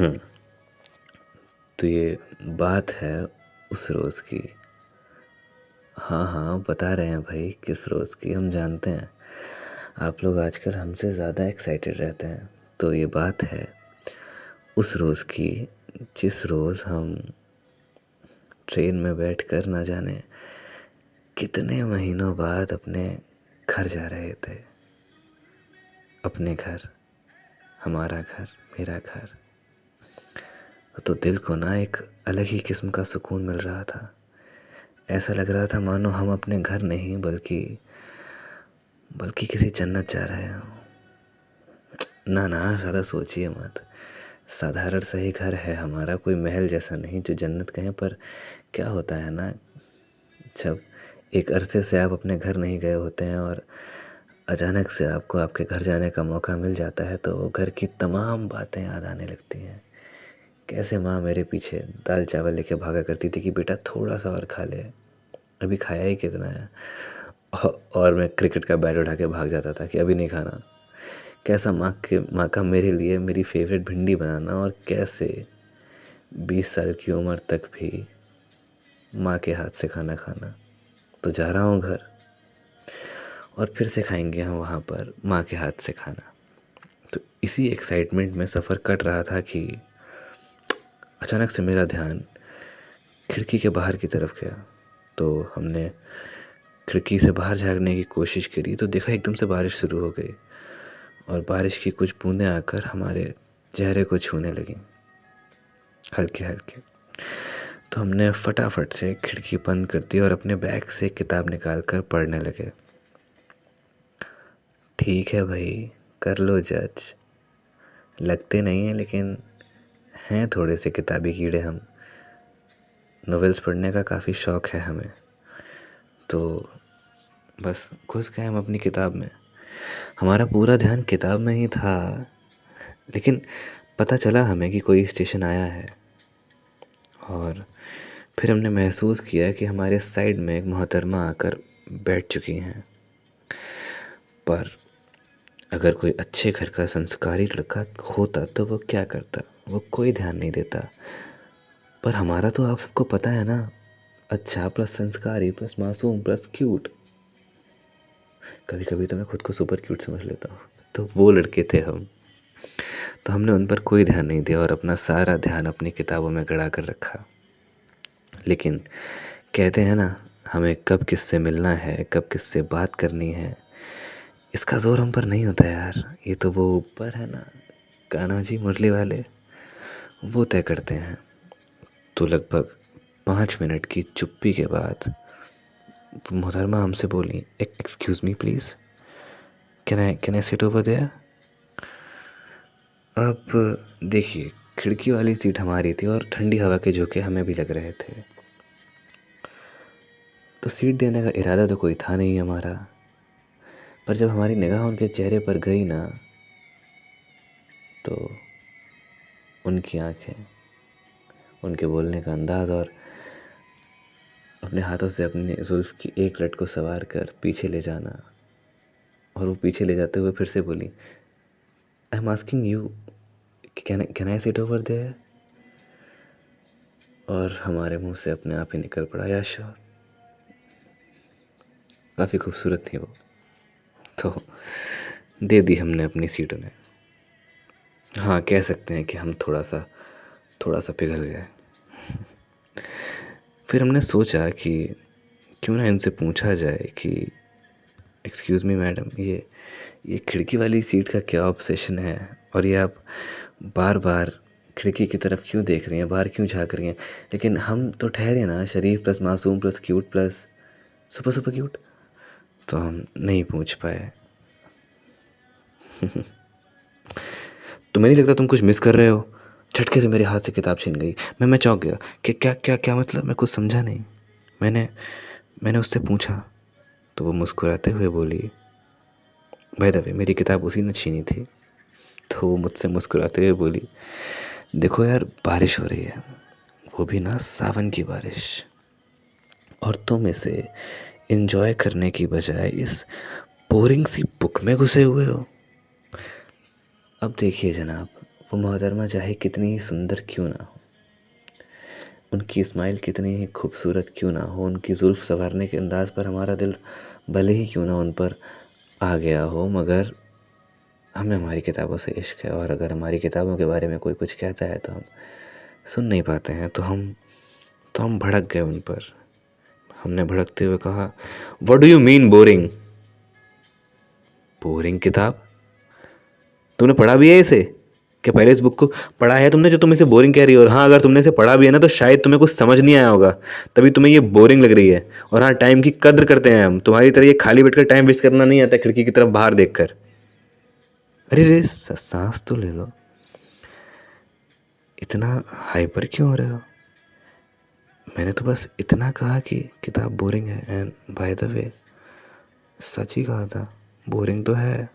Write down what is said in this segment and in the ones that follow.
तो ये बात है उस रोज़ की। हाँ हाँ, बता रहे हैं भाई किस रोज़ की, हम जानते हैं आप लोग आजकल हमसे ज़्यादा एक्साइटेड रहते हैं। तो ये बात है उस रोज़ की जिस रोज़ हम ट्रेन में बैठकर ना जाने कितने महीनों बाद अपने घर जा रहे थे। अपने घर, हमारा घर, मेरा घर। तो दिल को ना एक अलग ही किस्म का सुकून मिल रहा था। ऐसा लग रहा था मानो हम अपने घर नहीं बल्कि किसी जन्नत जा रहे हो। ना ना, ज़्यादा सोचिए मत। साधारण सा ही घर है हमारा, कोई महल जैसा नहीं जो जन्नत कहें। पर क्या होता है ना, जब एक अरसे से आप अपने घर नहीं गए होते हैं और अचानक से आपको आपके घर जाने का मौका मिल जाता है तो वो घर की तमाम बातें याद आने लगती हैं। कैसे माँ मेरे पीछे दाल चावल लेके भागा करती थी कि बेटा थोड़ा सा और खा ले, अभी खाया ही कितना है। और मैं क्रिकेट का बैट उठा के भाग जाता था कि अभी नहीं खाना। कैसा माँ का मेरे लिए मेरी फेवरेट भिंडी बनाना, और कैसे 20 साल की उम्र तक भी माँ के हाथ से खाना खाना। तो जा रहा हूँ घर और फिर से खाएंगे हम वहाँ पर माँ के हाथ से खाना। तो इसी एक्साइटमेंट में सफ़र कट रहा था कि अचानक से मेरा ध्यान खिड़की के बाहर की तरफ गया। तो हमने खिड़की से बाहर झाँकने की कोशिश करी तो देखा एकदम से बारिश शुरू हो गई और बारिश की कुछ बूंदें आकर हमारे चेहरे को छूने लगीं, हल्के हल्के। तो हमने फटाफट से खिड़की बंद कर दी और अपने बैग से किताब निकाल कर पढ़ने लगे। ठीक है भाई, कर लो जज। लगते नहीं हैं लेकिन हैं थोड़े से किताबी कीड़े हम। नॉवेल्स पढ़ने का काफ़ी शौक़ है हमें। तो बस घुस गए हम अपनी किताब में। हमारा पूरा ध्यान किताब में ही था, लेकिन पता चला हमें कि कोई स्टेशन आया है। और फिर हमने महसूस किया कि हमारे साइड में एक मोहतरमा आकर बैठ चुकी हैं। पर अगर कोई अच्छे घर का संस्कारी लड़का होता तो वो क्या करता, वो कोई ध्यान नहीं देता। पर हमारा तो आप सबको पता है ना, अच्छा प्लस संस्कारी प्लस मासूम प्लस क्यूट। कभी कभी तो मैं खुद को सुपर क्यूट समझ लेता हूँ। तो वो लड़के थे हम। तो हमने उन पर कोई ध्यान नहीं दिया और अपना सारा ध्यान अपनी किताबों में गड़ा कर रखा। लेकिन कहते हैं ना, हमें कब किससे मिलना है, कब किससे बात करनी है, इसका ज़ोर हम पर नहीं होता यार। ये तो वो ऊपर है ना, कान्हा जी मुरली वाले, वो तय करते हैं। तो लगभग 5 मिनट की चुप्पी के बाद मोहतरमा हमसे बोली, excuse me please, can I sit over there. अब देखिए, खिड़की वाली सीट हमारी थी और ठंडी हवा के झोंके हमें भी लग रहे थे। तो सीट देने का इरादा तो कोई था नहीं हमारा। पर जब हमारी निगाह उनके चेहरे पर गई ना, तो उनकी आंखें, उनके बोलने का अंदाज़ और अपने हाथों से अपने जुल्फ़ की एक लट को संवार कर पीछे ले जाना, और वो पीछे ले जाते हुए फिर से बोली, I am asking you, can I sit over there. और हमारे मुंह से अपने आप ही निकल पड़ा, या श्योर। काफ़ी खूबसूरत थी वो। तो दे दी हमने अपनी सीट उन्हें। हाँ, कह सकते हैं कि हम थोड़ा सा पिघल गए। फिर हमने सोचा कि क्यों ना इनसे पूछा जाए कि एक्सक्यूज़ मी मैडम, ये खिड़की वाली सीट का क्या ऑब्सेशन है, और ये आप बार बार खिड़की की तरफ क्यों देख रही हैं, बाहर क्यों झाँक रही हैं। लेकिन हम तो ठहरे ना, शरीफ प्लस मासूम plus cute plus super super cute. तो हम नहीं पूछ पाए। तुम्हें नहीं लगता तुम कुछ मिस कर रहे हो। झटके से मेरे हाथ से किताब छिन गई। मैं चौंक गया कि क्या क्या क्या मतलब, मैं कुछ समझा नहीं। मैंने उससे पूछा तो वो मुस्कुराते हुए बोली, बाय द वे मेरी किताब उसी ने छीनी थी। तो वो मुझसे मुस्कुराते हुए बोली, देखो यार, बारिश हो रही है, वो भी ना सावन की बारिश, और तुम इसे एंजॉय करने की बजाय इस बोरिंग सी बुक में घुसे हुए हो। अब देखिए जनाब, वो मोहतरमा चाहे कितनी ही सुंदर क्यों ना हो, उनकी स्माइल कितनी ही खूबसूरत क्यों ना हो, उनकी जुल्फ़ संवारने के अंदाज़ पर हमारा दिल भले ही क्यों ना उन पर आ गया हो, मगर हमें हमारी किताबों से इश्क है। और अगर हमारी किताबों के बारे में कोई कुछ कहता है तो हम सुन नहीं पाते हैं, तो हम भड़क गए उन पर। हमने भड़कते हुए कहा, what do you mean boring? Boring किताब? तुमने पढ़ा भी है इसे? क्या पहले इस बुक को पढ़ा है तुमने जो तुम इसे बोरिंग कह रही हो? और हाँ, अगर तुमने इसे पढ़ा भी है ना तो शायद तुम्हें कुछ समझ नहीं आया होगा, तभी तुम्हें ये बोरिंग लग रही है। और हाँ, टाइम की कद्र करते हैं हम, तुम्हारी तरह ये खाली बैठकर टाइम वेस्ट करना नहीं आता खिड़की की तरफ बाहर देखकर। अरे रे, सांस तो ले लो। इतना हाइपर क्यों हो रहे हो? मैंने तो बस इतना कहा कि किताब बोरिंग है, एंड बाय द वे सच ही कहा था, बोरिंग तो है।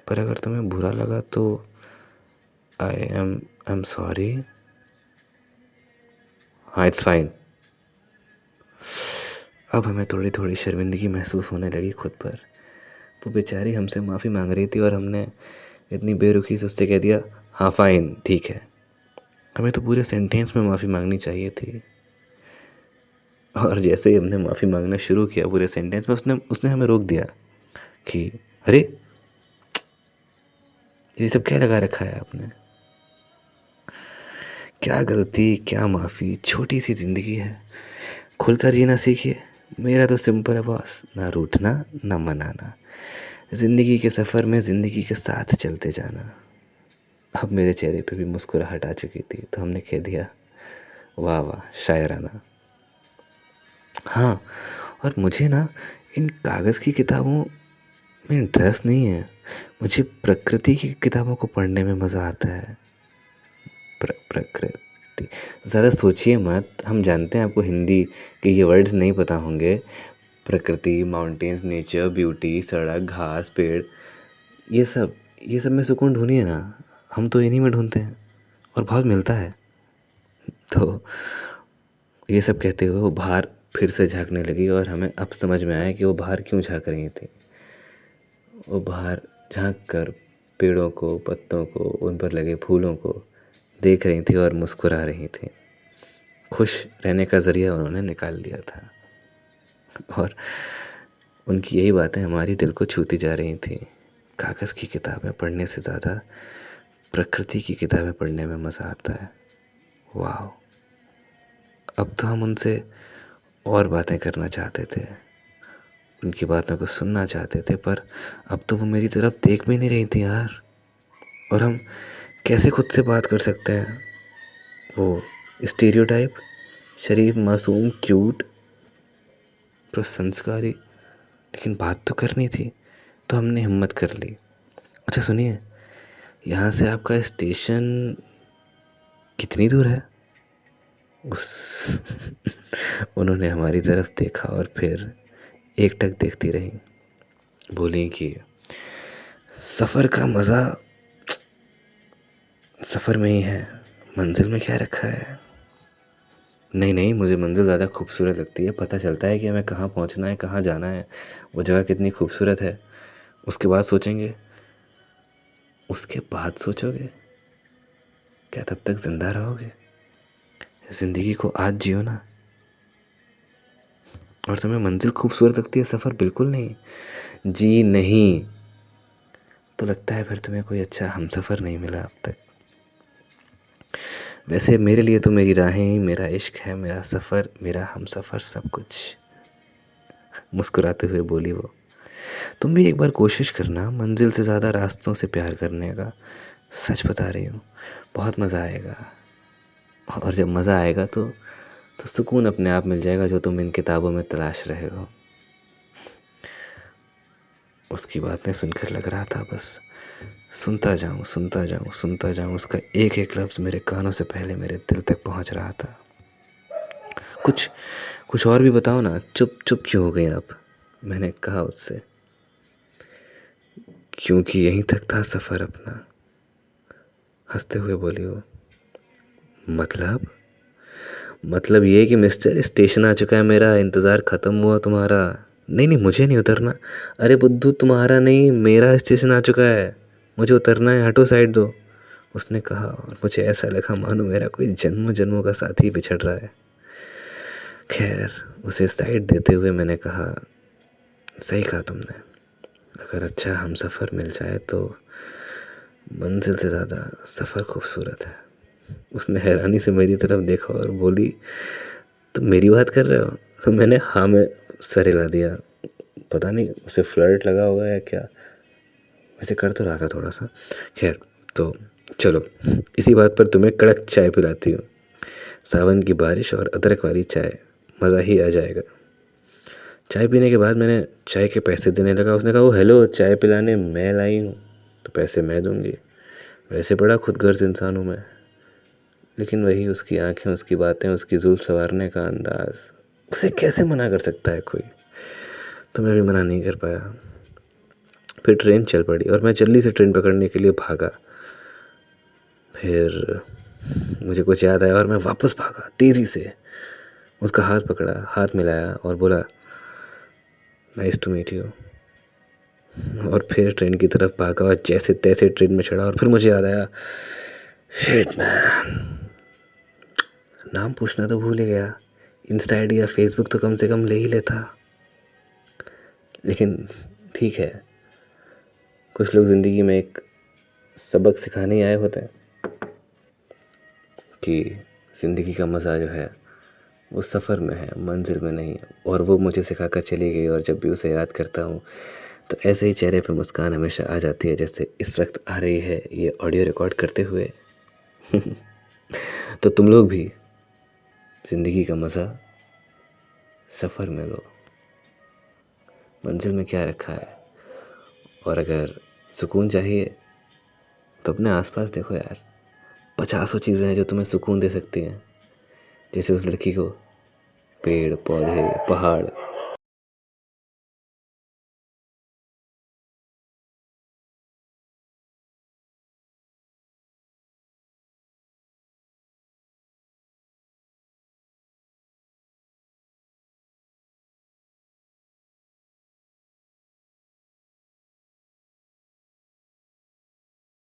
पर अगर तुम्हें बुरा लगा तो आई एम सॉरी। हाँ, इट्स फाइन। अब हमें थोड़ी थोड़ी शर्मिंदगी महसूस होने लगी खुद पर। वो बेचारी हमसे माफ़ी मांग रही थी और हमने इतनी बेरुखी से उससे कह दिया, हाँ फ़ाइन, ठीक है। हमें तो पूरे सेंटेंस में माफ़ी मांगनी चाहिए थी। और जैसे ही हमने माफ़ी मांगना शुरू किया पूरे सेंटेंस में, उसने उसने हमें रोक दिया कि अरे, ये सब क्या लगा रखा है आपने? क्या गलती, क्या माफ़ी, छोटी सी ज़िंदगी है, खुलकर जीना सीखिए। मेरा तो सिंपल है बॉस, ना रूठना ना मनाना, ज़िंदगी के सफ़र में ज़िंदगी के साथ चलते जाना। अब मेरे चेहरे पे भी मुस्कुराहट आ चुकी थी, तो हमने कह दिया, वाह वाह, शायराना। हाँ, और मुझे ना इन कागज़ की किताबों में इंटरेस्ट नहीं है, मुझे प्रकृति की किताबों को पढ़ने में मज़ा आता है। प्रकृति, ज़्यादा सोचिए मत, हम जानते हैं आपको हिंदी के ये वर्ड्स नहीं पता होंगे। प्रकृति, माउंटेन्स, नेचर, ब्यूटी, सड़क, घास, पेड़, ये सब में सुकून ढूंढिए ना, हम तो इन्हीं में ढूंढते हैं और बहुत मिलता है। तो ये सब कहते हुए वो बाहर फिर से झांकने लगी और हमें अब समझ में आया कि वो बाहर क्यों झांक रही थी। वो बाहर झांक कर पेड़ों को, पत्तों को, उन पर लगे फूलों को देख रही थी और मुस्कुरा रही थी। खुश रहने का ज़रिया उन्होंने निकाल लिया था और उनकी यही बातें हमारी दिल को छूती जा रही थी। कागज़ की किताबें पढ़ने से ज़्यादा प्रकृति की किताबें पढ़ने में मज़ा आता है। वाह, अब तो हम उनसे और बातें करना चाहते थे, उनकी बातों को सुनना चाहते थे, पर अब तो वो मेरी तरफ देख भी नहीं रही थी यार। और हम कैसे खुद से बात कर सकते हैं? वो स्टीरियोटाइप, शरीफ, मासूम, क्यूट, प्रशंसकारी, लेकिन बात तो करनी थी, तो हमने हिम्मत कर ली। अच्छा सुनिए, यहाँ से आपका स्टेशन कितनी दूर है? उस उन्होंने हमारी तरफ देखा और फिर एकटक देखती रही। बोली कि सफ़र का मज़ा सफ़र में ही है, मंजिल में क्या रखा है? नहीं नहीं, मुझे मंजिल ज़्यादा खूबसूरत लगती है, पता चलता है कि हमें कहाँ पहुँचना है, कहाँ जाना है, वो जगह कितनी खूबसूरत है। उसके बाद सोचेंगे। उसके बाद सोचोगे? क्या तब तक ज़िंदा रहोगे? ज़िंदगी को आज जियो ना। और तुम्हें मंजिल खूबसूरत लगती है, सफ़र बिल्कुल नहीं? जी नहीं, तो लगता है फिर तुम्हें कोई अच्छा हमसफ़र नहीं मिला अब तक। वैसे मेरे लिए तो मेरी राहें, मेरा इश्क है, मेरा सफ़र, मेरा हमसफ़र सब कुछ। मुस्कुराते हुए बोली वो। तुम भी एक बार कोशिश करना मंजिल से ज़्यादा रास्तों से प्यार करने का, सच बता रही हूँ, बहुत मज़ा आएगा। और जब मज़ा आएगा तो सुकून अपने आप मिल जाएगा जो तुम इन किताबों में तलाश रहे हो। उसकी बातें सुनकर लग रहा था बस सुनता जाऊँ, सुनता जाऊँ, सुनता जाऊँ। उसका एक एक लफ्ज़ मेरे कानों से पहले मेरे दिल तक पहुँच रहा था। कुछ कुछ और भी बताओ ना, चुप चुप क्यों हो गई आप? मैंने कहा उससे। क्योंकि यहीं तक था सफ़र अपना, हंसते हुए बोली वो। मतलब ये कि मिस्टर, स्टेशन आ चुका है मेरा, इंतज़ार ख़त्म हुआ तुम्हारा। नहीं नहीं, मुझे नहीं उतरना। अरे बुद्धू, तुम्हारा नहीं मेरा स्टेशन आ चुका है, मुझे उतरना है, हटो साइड दो। उसने कहा और मुझे ऐसा लगा मानो मेरा कोई जन्मों जन्मों का साथी बिछड़ रहा है। खैर, उसे साइड देते हुए मैंने कहा, सही कहा तुमने, अगर अच्छा हमसफ़र मिल जाए तो मंजिल से ज़्यादा सफ़र खूबसूरत है। उसने हैरानी से मेरी तरफ देखा और बोली, तुम मेरी बात कर रहे हो? तो मैंने हाँ में सर हिला दिया। पता नहीं उसे फ्लर्ट लगा होगा या क्या, वैसे कर तो रहा था थोड़ा सा। खैर, तो चलो इसी बात पर तुम्हें कड़क चाय पिलाती हूँ, सावन की बारिश और अदरक वाली चाय, मज़ा ही आ जाएगा। चाय पीने के बाद मैंने चाय के पैसे देने लगा। उसने कहा, वो हेलो, चाय पिलाने मैं लाई हूँ तो पैसे मैं दूंगी। वैसे बड़ा खुदगर्ज इंसान हूँ मैं, लेकिन वही उसकी आंखें, उसकी बातें, उसकी जुल्फ संवारने का अंदाज, उसे कैसे मना कर सकता है कोई। तो मैं भी मना नहीं कर पाया। फिर ट्रेन चल पड़ी और मैं जल्दी से ट्रेन पकड़ने के लिए भागा। फिर मुझे कुछ याद आया और मैं वापस भागा तेज़ी से। उसका हाथ पकड़ा, हाथ मिलाया और बोला, नाइस टू मीट यू। और फिर ट्रेन की तरफ भागा और जैसे तैसे ट्रेन में चढ़ा। और फिर मुझे याद आया, शिट मैन, नाम पूछना तो भूल ही गया। इंस्टा आईडी या फेसबुक तो कम से कम ले ही लेता। लेकिन ठीक है, कुछ लोग ज़िंदगी में एक सबक सिखाने ही आए होते हैं कि ज़िंदगी का मज़ा जो है वो सफ़र में है, मंजिल में नहीं। और वो मुझे सिखा कर चली गई और जब भी उसे याद करता हूँ तो ऐसे ही चेहरे पे मुस्कान हमेशा आ जाती है जैसे इस वक्त आ रही है ये ऑडियो रिकॉर्ड करते हुए। तो तुम लोग भी ज़िंदगी का मज़ा सफ़र में लो, मंजिल में क्या रखा है। और अगर सुकून चाहिए तो अपने आसपास देखो यार, 50 चीज़ें हैं जो तुम्हें सुकून दे सकती हैं। जैसे उस लड़की को पेड़, पौधे, पहाड़,